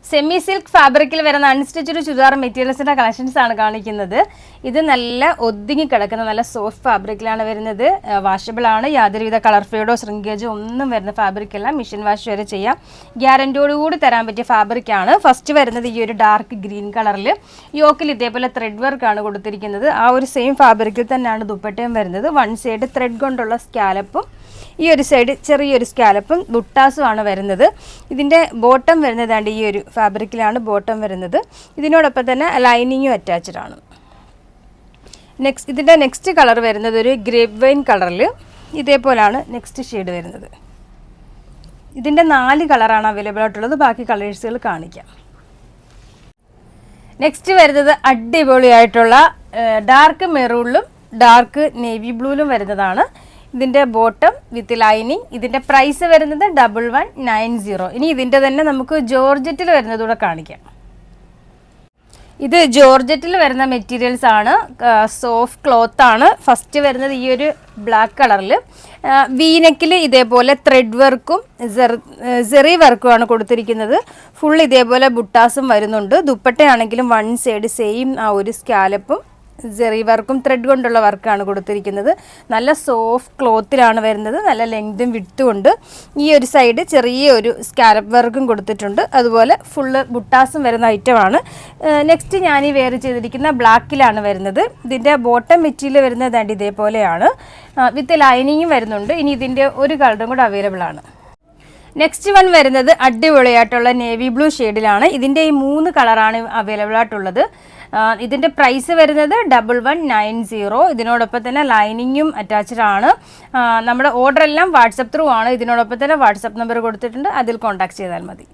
Semi silk ഫാബ്രിക്കിൽ വരുന്ന unstitched churidar മെറ്റീരിയൽസിന്റെ collections ആണ് കാണിക്കുന്നത്. ഇത് നല്ല ഒതുങ്ങി കിടക്കുന്ന നല്ല സോഫ്റ്റ് ഫാബ്രിക്കിലാണ് വരുന്നത്. വാഷബിൾ ആണ്. യാതൊരുവിധ കളർ ഫെയ്ഡോ ശ്രിങ്കേജോ ഒന്നും വരുന്ന ഫാബ്രിക് അല്ല. മെഷീൻ വാഷ് വരെ ചെയ്യാം. ഗ്യാരൻറ്റിയോടുകൂടി തരാൻ പറ്റിയ ഫാബ്രിക് ആണ്. ഫസ്റ്റ് വരുന്നത് ഈ ഒരു ഡാർക്ക് ഗ്രീൻ കളറിൽ യോക്കിൽ ഇതേപോലെ ത്രെഡ് വർക്ക് ആണ് കൊടുത്തിരിക്കുന്നത്. ആ ഒരു സെയിം ഫാബ്രിക്കിൽ തന്നെയാണ് ദുപ്പട്ടയും വരുന്നത്. വൺ സൈഡ് ത്രെഡ് കൊണ്ടുള്ള സ്കാലപ്പും ഈ ഒരു സൈഡ് ചെറിയൊരു സ്കാലപ്പും ബുട്ടാസും ആണ് വരുന്നത്. ഇതിൻ്റെ ബോട്ടം വരുന്നതാണ്ട് ഈ ഒരു ഫാബ്രിക്കിലാണ് ബോട്ടം വരുന്നത്. ഇതിനോടൊപ്പം തന്നെ ലൈനിങ്ങും അറ്റാച്ച്ഡ് ആണ്. ഇതിൻ്റെ നെക്സ്റ്റ് കളർ വരുന്നത് ഒരു ഗ്രേപ്പ് വൈൻ കളറിൽ ഇതേപോലാണ് നെക്സ്റ്റ് ഷെയ്ഡ് വരുന്നത്. ഇതിൻ്റെ 4 കളറാണ് അവൈലബിൾ ആയിട്ടുള്ളത്. ബാക്കി കളേഴ്സുകൾ കാണിക്കാം. നെക്സ്റ്റ് വരുന്നത് അടിപൊളിയായിട്ടുള്ള ഡാർക്ക് മെറൂണിലും ഡാർക്ക് നേവി ബ്ലൂവിലും വരുന്നതാണ്. ഇതിൻ്റെ ബോട്ടം വിത്ത് ലൈനിങ്. ഇതിൻ്റെ പ്രൈസ് വരുന്നത് 1190. ഇനി ഇതിൻ്റെ തന്നെ നമുക്ക് ജോർജറ്റിൽ വരുന്നതൂടെ കാണിക്കാം. ഇത് ജോർജറ്റിൽ വരുന്ന മെറ്റീരിയൽസ് ആണ്. സോഫ്റ്റ് ക്ലോത്ത് ആണ്. ഫസ്റ്റ് വരുന്നത് ഈ ഒരു ബ്ലാക്ക് കളറിൽ വീനെക്കിൽ ഇതേപോലെ ത്രെഡ് വർക്കും സെറി വർക്കും ആണ് കൊടുത്തിരിക്കുന്നത്. ഫുൾ ഇതേപോലെ ബുട്ടാസും വരുന്നുണ്ട്. ദുപ്പട്ടയാണെങ്കിലും വൺ സൈഡ് സെയിം ആ ഒരു സ്കാലപ്പും സെറി വർക്കും ത്രെഡ് കൊണ്ടുള്ള വർക്കാണ് കൊടുത്തിരിക്കുന്നത്. നല്ല സോഫ്റ്റ് ക്ലോത്തിലാണ് വരുന്നത്. നല്ല ലെങ്തും വിഡ്ത്തും ഉണ്ട്. ഈ ഒരു സൈഡ് ചെറിയൊരു സ്കാലപ്പ് വർക്കും കൊടുത്തിട്ടുണ്ട്. അതുപോലെ ഫുള്ള് ബുട്ടാസും വരുന്ന ഐറ്റമാണ്. നെക്സ്റ്റ് ഞാൻ ഈ വെയർ ചെയ്തിരിക്കുന്ന ബ്ലാക്കിലാണ് വരുന്നത്. ഇതിൻ്റെ ബോട്ടം മെറ്റീരിയൽ വരുന്നത് ഇതേപോലെയാണ്. വിത്ത് ലൈനിങ്ങും വരുന്നുണ്ട്. ഇനി ഇതിൻ്റെ ഒരു കളറും കൂടെ അവൈലബിൾ ആണ്. നെക്സ്റ്റ് വൺ വരുന്നത് അടിപൊളിയായിട്ടുള്ള നേവി ബ്ലൂ ഷെയ്ഡിലാണ്. ഇതിൻ്റെ ഈ 3 കളറാണ് അവൈലബിൾ ആയിട്ടുള്ളത്. ഇതിൻ്റെ പ്രൈസ് വരുന്നത് 1190. ഇതിനോടൊപ്പം തന്നെ ലൈനിങ്ങും അറ്റാച്ച്ഡ് ആണ്. നമ്മുടെ ഓർഡർ എല്ലാം വാട്സപ്പ് ത്രൂ ആണ്. ഇതിനോടൊപ്പം തന്നെ വാട്സപ്പ് നമ്പർ കൊടുത്തിട്ടുണ്ട്. അതിൽ കോൺടാക്ട് ചെയ്താൽ മതി.